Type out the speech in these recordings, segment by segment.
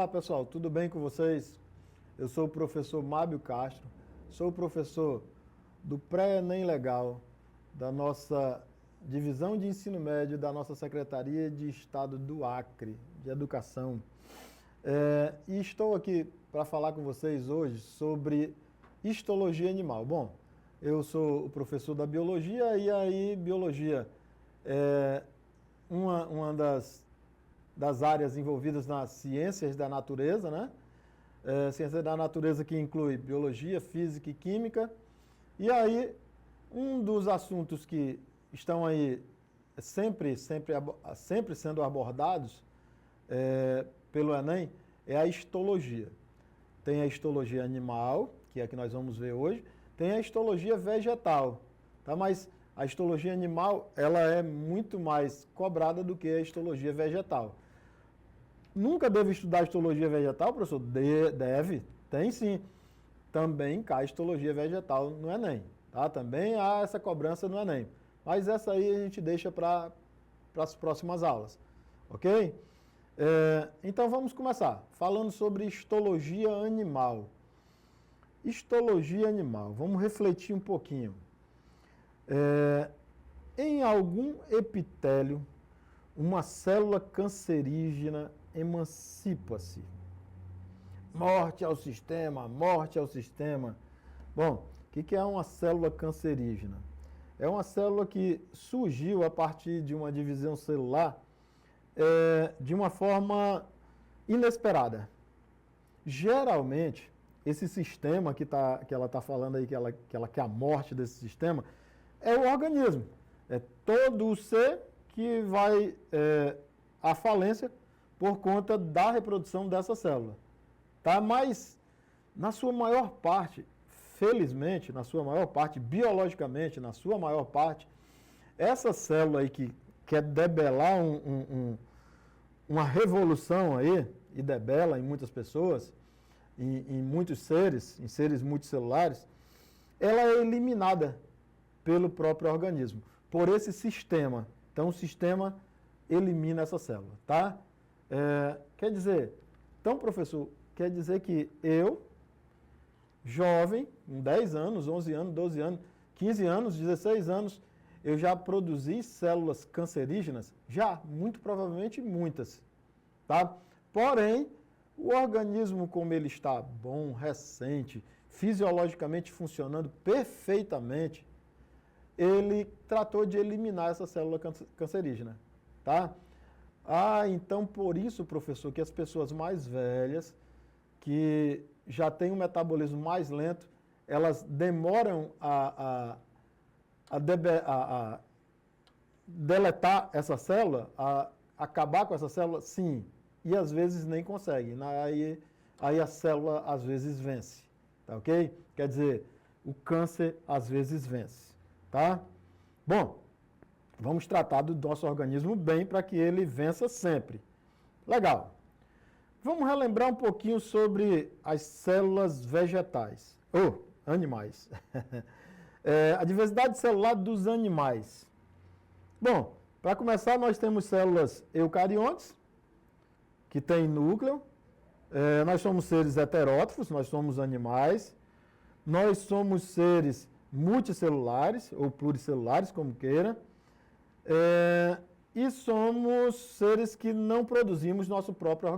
Olá pessoal, tudo bem com vocês? Eu sou o professor Mábio Castro, sou o professor do Pré-ENEM Legal, da nossa Divisão de Ensino Médio da nossa Secretaria de Estado do Acre, de Educação. E estou aqui para falar com vocês hoje sobre histologia animal. Bom, eu sou o professor da biologia e aí biologia é uma das áreas envolvidas nas ciências da natureza, né? Ciências da natureza que inclui biologia, física e química. E aí, um dos assuntos que estão aí sempre sendo abordados pelo Enem é a histologia. Tem a histologia animal, que é a que nós vamos ver hoje, tem a histologia vegetal, tá? Mas a histologia animal, ela é muito mais cobrada do que a histologia vegetal. Nunca devo estudar histologia vegetal, professor? Deve, tem sim. Também cai histologia vegetal no Enem, tá? Também há essa cobrança no Enem. Mas essa aí a gente deixa para as próximas aulas, ok? Então vamos começar falando sobre histologia animal. Histologia animal, vamos refletir um pouquinho. Em algum epitélio, uma célula cancerígena emancipa-se. Morte ao sistema, morte ao sistema. Bom, o que é uma célula cancerígena? É uma célula que surgiu a partir de uma divisão celular de uma forma inesperada. Geralmente, esse sistema que ela está falando aí, que ela quer a morte desse sistema, é o organismo. É todo o ser que vai à falência por conta da reprodução dessa célula. Tá? Mas, na sua maior parte, felizmente, na sua maior parte, biologicamente, na sua maior parte, essa célula aí que quer debelar uma revolução aí, e debela em muitas pessoas, em muitos seres, em seres multicelulares, ela é eliminada pelo próprio organismo, por esse sistema. Então, o sistema elimina essa célula, tá? Quer dizer, então, professor, quer dizer que eu, jovem, com 10 anos, 11 anos, 12 anos, 15 anos, 16 anos, eu já produzi células cancerígenas? Já, muito provavelmente muitas, tá? Porém, o organismo como ele está bom, recente, fisiologicamente funcionando perfeitamente, ele tratou de eliminar essa célula cancerígena, tá? Então por isso, professor, que as pessoas mais velhas, que já têm um metabolismo mais lento, elas demoram a deletar essa célula, a acabar com essa célula, sim, e às vezes nem conseguem. Aí a célula às vezes vence, tá ok? Quer dizer, o câncer às vezes vence, tá? Bom, vamos tratar do nosso organismo bem para que ele vença sempre. Legal. Vamos relembrar um pouquinho sobre as células vegetais, ou animais. A diversidade celular dos animais. Bom, para começar, nós temos células eucariontes, que têm núcleo. Nós somos seres heterótrofos, nós somos animais. Nós somos seres multicelulares, ou pluricelulares, como queira. E somos seres que não produzimos nosso próprio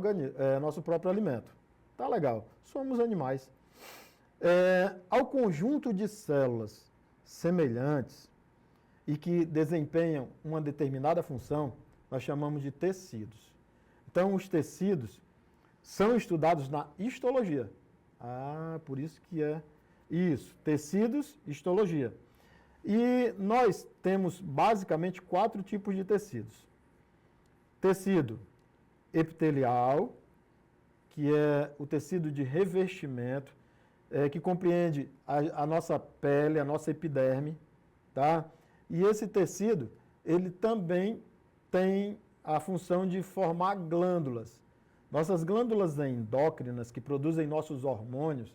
alimento. Tá legal, somos animais. Ao conjunto de células semelhantes e que desempenham uma determinada função, nós chamamos de tecidos. Então, os tecidos são estudados na histologia. Por isso que é isso, tecidos, histologia. E nós temos basicamente 4 tipos de tecidos. Tecido epitelial, que é o tecido de revestimento, que compreende a nossa pele, a nossa epiderme, tá? E esse tecido, ele também tem a função de formar glândulas. Nossas glândulas endócrinas, que produzem nossos hormônios,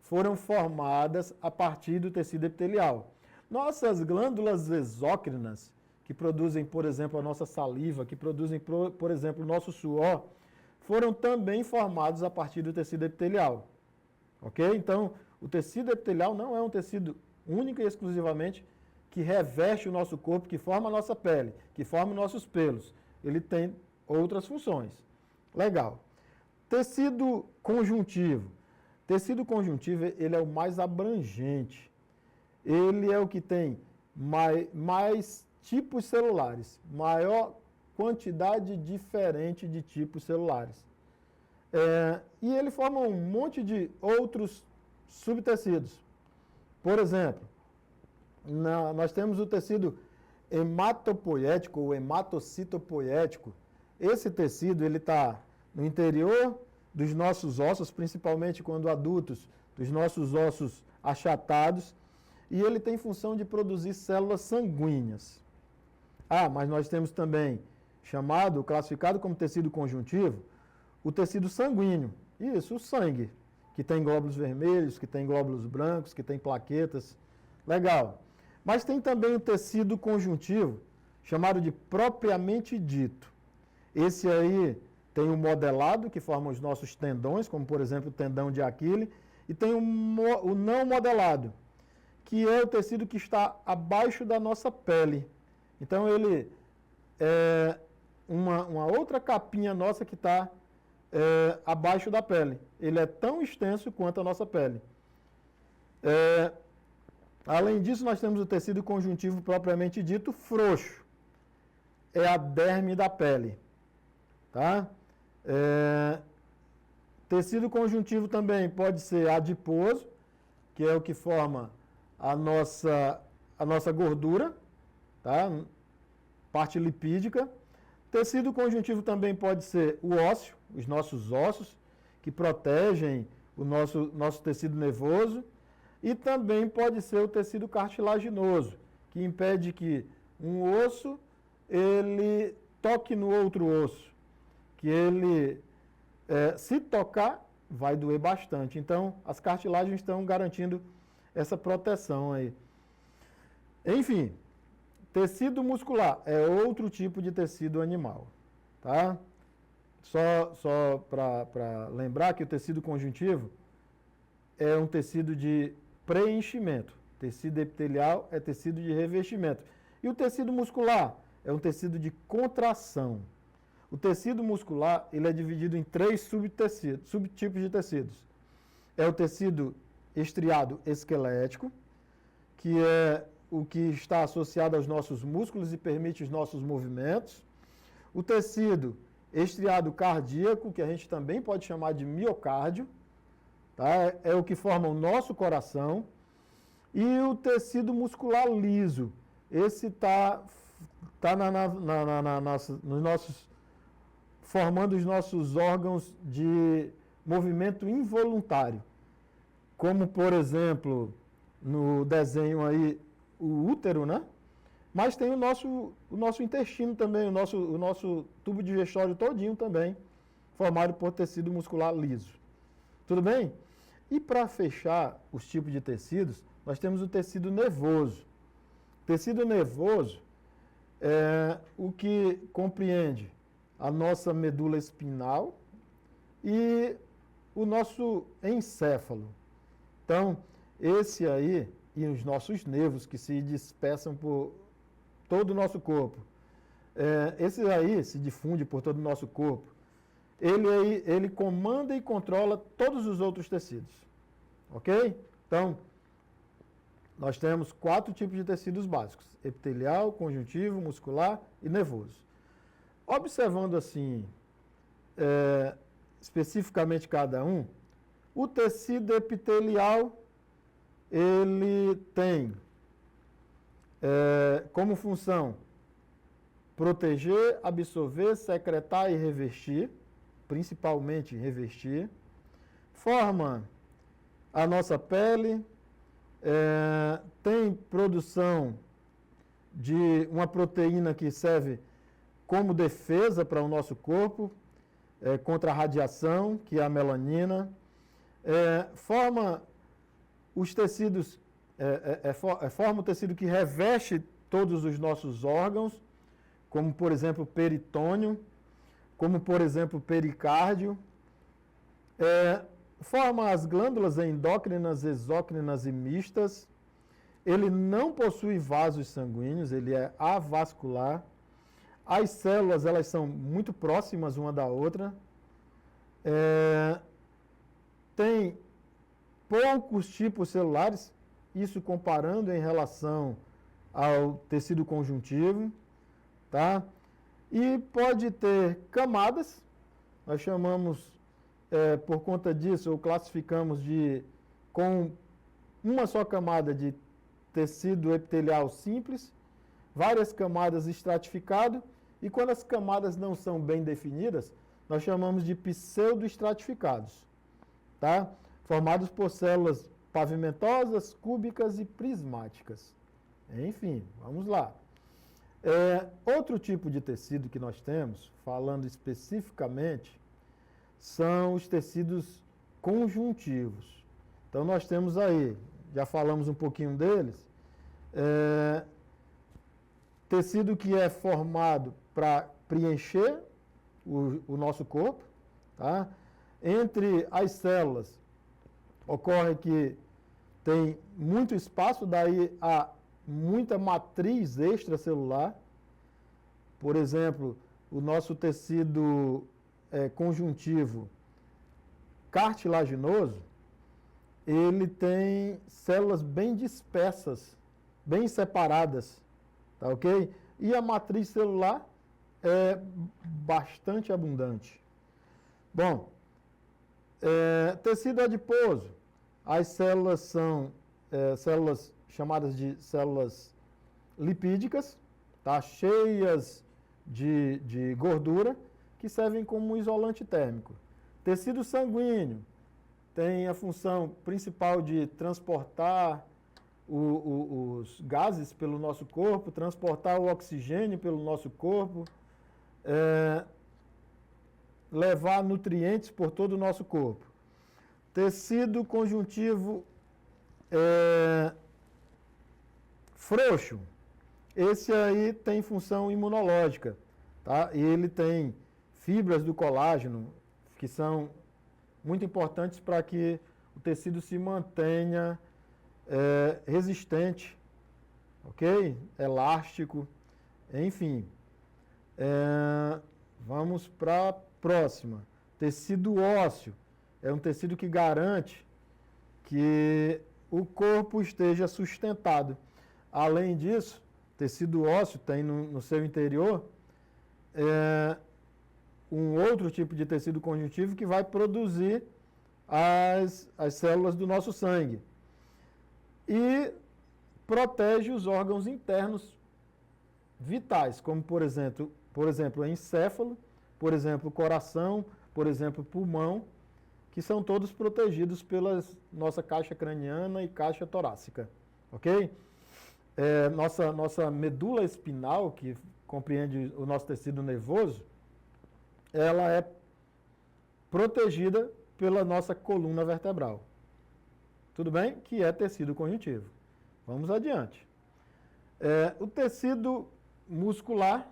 foram formadas a partir do tecido epitelial. Nossas glândulas exócrinas, que produzem, por exemplo, a nossa saliva, que produzem, por exemplo, o nosso suor, foram também formados a partir do tecido epitelial. Ok? Então, o tecido epitelial não é um tecido único e exclusivamente que reveste o nosso corpo, que forma a nossa pele, que forma os nossos pelos. Ele tem outras funções. Legal. Tecido conjuntivo. Tecido conjuntivo, ele é o mais abrangente. Ele é o que tem mais tipos celulares, maior quantidade diferente de tipos celulares. E ele forma um monte de outros subtecidos. Por exemplo, nós temos o tecido hematopoético ou hematocitopoético. Esse tecido ele está no interior dos nossos ossos, principalmente quando adultos, dos nossos ossos achatados, e ele tem função de produzir células sanguíneas. Mas nós temos também classificado como tecido conjuntivo, o tecido sanguíneo. Isso, o sangue, que tem glóbulos vermelhos, que tem glóbulos brancos, que tem plaquetas. Legal. Mas tem também o tecido conjuntivo, chamado de propriamente dito. Esse aí tem o modelado, que forma os nossos tendões, como por exemplo o tendão de Aquiles, e tem o não modelado, que é o tecido que está abaixo da nossa pele. Então ele é uma outra capinha nossa que está abaixo da pele. Ele é tão extenso quanto a nossa pele. Além disso, nós temos o tecido conjuntivo propriamente dito frouxo. É a derme da pele. Tá? Tecido conjuntivo também pode ser adiposo, que é o que forma a nossa gordura, tá? Parte lipídica. Tecido conjuntivo também pode ser o ósseo, os nossos ossos, que protegem o nosso tecido nervoso. E também pode ser o tecido cartilaginoso, que impede que um osso ele toque no outro osso. Que ele, se tocar, vai doer bastante. Então, as cartilagens estão garantindo essa proteção aí. Enfim, tecido muscular é outro tipo de tecido animal. Tá? Só para lembrar que o tecido conjuntivo é um tecido de preenchimento. Tecido epitelial é tecido de revestimento. E o tecido muscular é um tecido de contração. O tecido muscular ele é dividido em 3 subtipos de tecidos. É o tecido estriado esquelético, que é o que está associado aos nossos músculos e permite os nossos movimentos. O tecido estriado cardíaco, que a gente também pode chamar de miocárdio, tá? É o que forma o nosso coração. E o tecido muscular liso. Esse está nos nossos formando os nossos órgãos de movimento involuntário. Como, por exemplo, no desenho aí, o útero, né? Mas tem o nosso intestino também, o nosso tubo digestório todinho também, formado por tecido muscular liso. Tudo bem? E para fechar os tipos de tecidos, nós temos o tecido nervoso. O tecido nervoso é o que compreende a nossa medula espinhal e o nosso encéfalo. Então, esse aí, e os nossos nervos que se dispersam por todo o nosso corpo, esse aí se difunde por todo o nosso corpo, ele comanda e controla todos os outros tecidos. Ok? Então, nós temos 4 tipos de tecidos básicos: epitelial, conjuntivo, muscular e nervoso. Observando assim, especificamente cada um, o tecido epitelial, ele tem como função proteger, absorver, secretar e revestir, principalmente revestir. Forma a nossa pele, tem produção de uma proteína que serve como defesa para o nosso corpo, contra a radiação, que é a melanina. Forma os tecidos, forma o tecido que reveste todos os nossos órgãos, como por exemplo o peritônio. como por exemplo o pericárdio. Forma as glândulas endócrinas, exócrinas e mistas. Ele não possui vasos sanguíneos, ele é avascular. As células, elas são muito próximas uma da outra. Tem poucos tipos celulares, isso comparando em relação ao tecido conjuntivo, tá? E pode ter camadas, nós chamamos, por conta disso, ou classificamos com uma só camada de tecido epitelial simples, várias camadas estratificado, e quando as camadas não são bem definidas, nós chamamos de pseudoestratificados, tá? Formados por células pavimentosas, cúbicas e prismáticas. Enfim, vamos lá. Outro tipo de tecido que nós temos, falando especificamente, são os tecidos conjuntivos. Então, nós temos aí, já falamos um pouquinho deles, tecido que é formado para preencher o nosso corpo, tá? Entre as células, ocorre que tem muito espaço, daí há muita matriz extracelular. Por exemplo, o nosso tecido conjuntivo cartilaginoso, ele tem células bem dispersas, bem separadas, tá ok? E a matriz celular é bastante abundante. Bom, tecido adiposo, as células são células chamadas de células lipídicas, tá? Cheias de gordura, que servem como isolante térmico. Tecido sanguíneo tem a função principal de transportar os gases pelo nosso corpo, transportar o oxigênio pelo nosso corpo, levar nutrientes por todo o nosso corpo. Tecido conjuntivo frouxo, esse aí tem função imunológica, tá? E ele tem fibras do colágeno, que são muito importantes para que o tecido se mantenha resistente, ok? Elástico, enfim. Vamos para a próxima. Tecido ósseo é um tecido que garante que o corpo esteja sustentado. Além disso, tecido ósseo tem no seu interior um outro tipo de tecido conjuntivo que vai produzir as células do nosso sangue. E protege os órgãos internos vitais, como por exemplo o encéfalo, por exemplo o coração, por exemplo o pulmão, que são todos protegidos pela nossa caixa craniana e caixa torácica, ok? Nossa medula espinal, que compreende o nosso tecido nervoso, ela é protegida pela nossa coluna vertebral. Tudo bem? Que é tecido conjuntivo. Vamos adiante. O tecido muscular,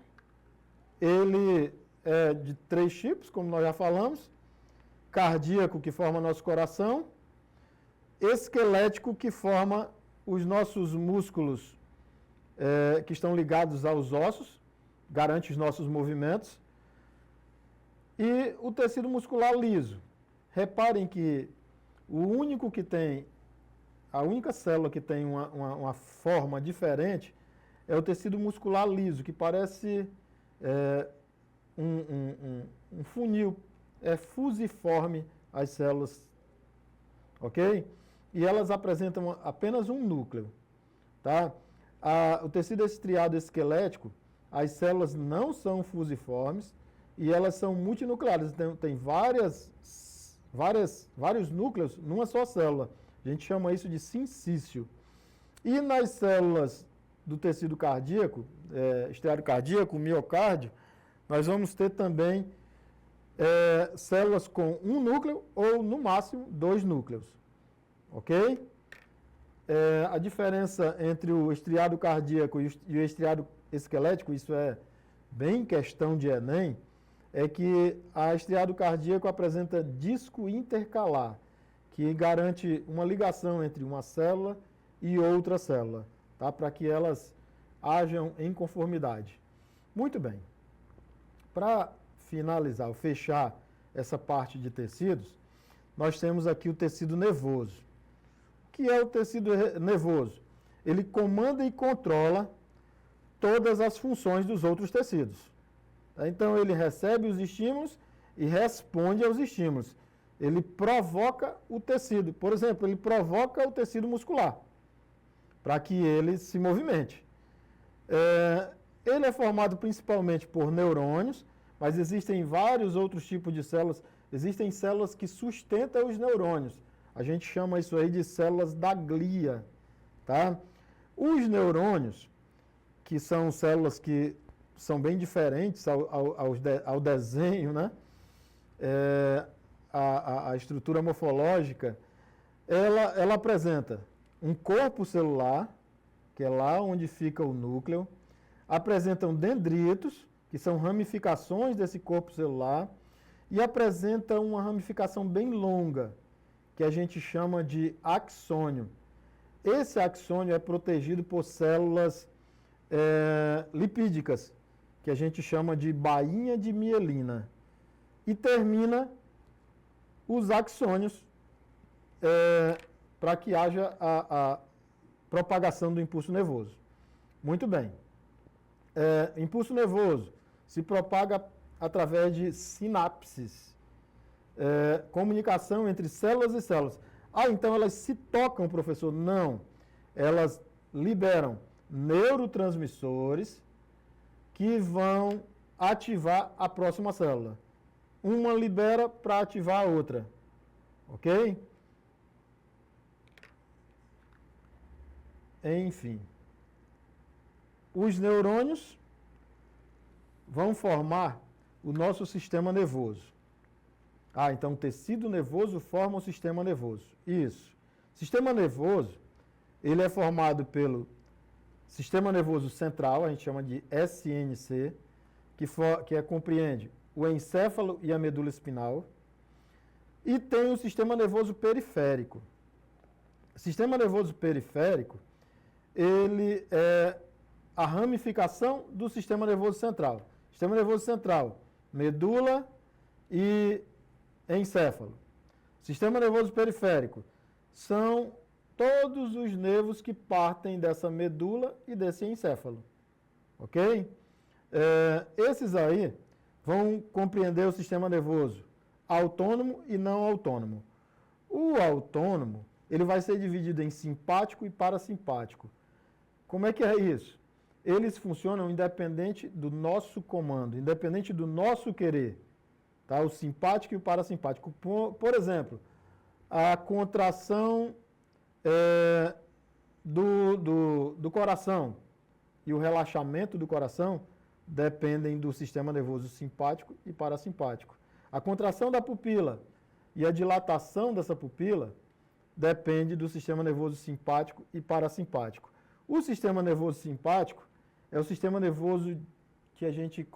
ele é de 3 tipos, como nós já falamos. Cardíaco, que forma nosso coração. Esquelético, que forma os nossos músculos que estão ligados aos ossos, garante os nossos movimentos. E o tecido muscular liso. Reparem que a única célula que tem uma forma diferente é o tecido muscular liso, que parece um funil. É fusiforme as células, ok? E elas apresentam apenas um núcleo, tá? O tecido estriado esquelético, as células não são fusiformes e elas são multinucleares, então tem vários núcleos numa só célula. A gente chama isso de sincício. E nas células do tecido cardíaco, estriado cardíaco, miocárdio, nós vamos ter também células com um núcleo ou, no máximo, 2 núcleos. Ok? A diferença entre o estriado cardíaco e o estriado esquelético, isso é bem questão de Enem, é que a estriado cardíaco apresenta disco intercalar, que garante uma ligação entre uma célula e outra célula, tá? Para que elas hajam em conformidade. Muito bem. Para finalizar, fechar essa parte de tecidos, nós temos aqui o tecido nervoso. O que é o tecido nervoso? Ele comanda e controla todas as funções dos outros tecidos. Então, ele recebe os estímulos e responde aos estímulos. Ele provoca o tecido. Por exemplo, ele provoca o tecido muscular para que ele se movimente. Ele é formado principalmente por neurônios, mas existem vários outros tipos de células. Existem células que sustentam os neurônios. A gente chama isso aí de células da glia. Tá? Os neurônios, que são células que são bem diferentes ao desenho, né? A estrutura morfológica, ela apresenta um corpo celular, que é lá onde fica o núcleo, apresentam dendritos, que são ramificações desse corpo celular, e apresenta uma ramificação bem longa, que a gente chama de axônio. Esse axônio é protegido por células lipídicas, que a gente chama de bainha de mielina. E termina os axônios para que haja a propagação do impulso nervoso. Muito bem. Impulso nervoso se propaga através de sinapses, comunicação entre células e células. Então elas se tocam, professor? Não. Elas liberam neurotransmissores que vão ativar a próxima célula. Uma libera para ativar a outra. Ok? Enfim. Os neurônios vão formar o nosso sistema nervoso. Então o tecido nervoso forma o sistema nervoso. Isso. Sistema nervoso, ele é formado pelo sistema nervoso central, a gente chama de SNC, que compreende o encéfalo e a medula espinal, e tem o sistema nervoso periférico. O sistema nervoso periférico, ele é a ramificação do sistema nervoso central. Sistema nervoso central, medula e encéfalo. Sistema nervoso periférico são todos os nervos que partem dessa medula e desse encéfalo. Ok? Esses aí vão compreender o sistema nervoso autônomo e não autônomo. O autônomo, ele vai ser dividido em simpático e parasimpático. Como é que é isso? Eles funcionam independente do nosso comando, independente do nosso querer. Tá? O simpático e o parasimpático. Por exemplo, a contração do coração e o relaxamento do coração dependem do sistema nervoso simpático e parasimpático. A contração da pupila e a dilatação dessa pupila depende do sistema nervoso simpático e parasimpático. O sistema nervoso simpático é o sistema nervoso que a gente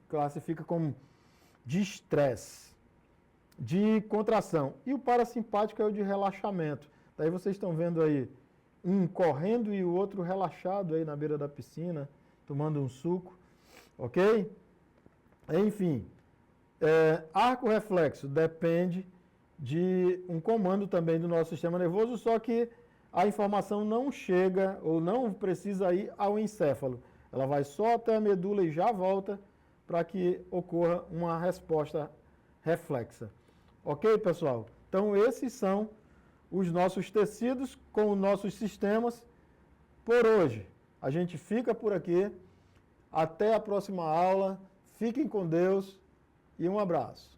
classifica como de estresse, de contração. E o parasimpático é o de relaxamento. Daí vocês estão vendo aí um correndo e o outro relaxado aí na beira da piscina, tomando um suco, ok? Enfim, arco reflexo depende de um comando também do nosso sistema nervoso, só que a informação não chega ou não precisa ir ao encéfalo. Ela vai só até a medula e já volta para que ocorra uma resposta reflexa. Ok, pessoal? Então, esses são os nossos tecidos com os nossos sistemas. Por hoje, a gente fica por aqui. Até a próxima aula. Fiquem com Deus e um abraço.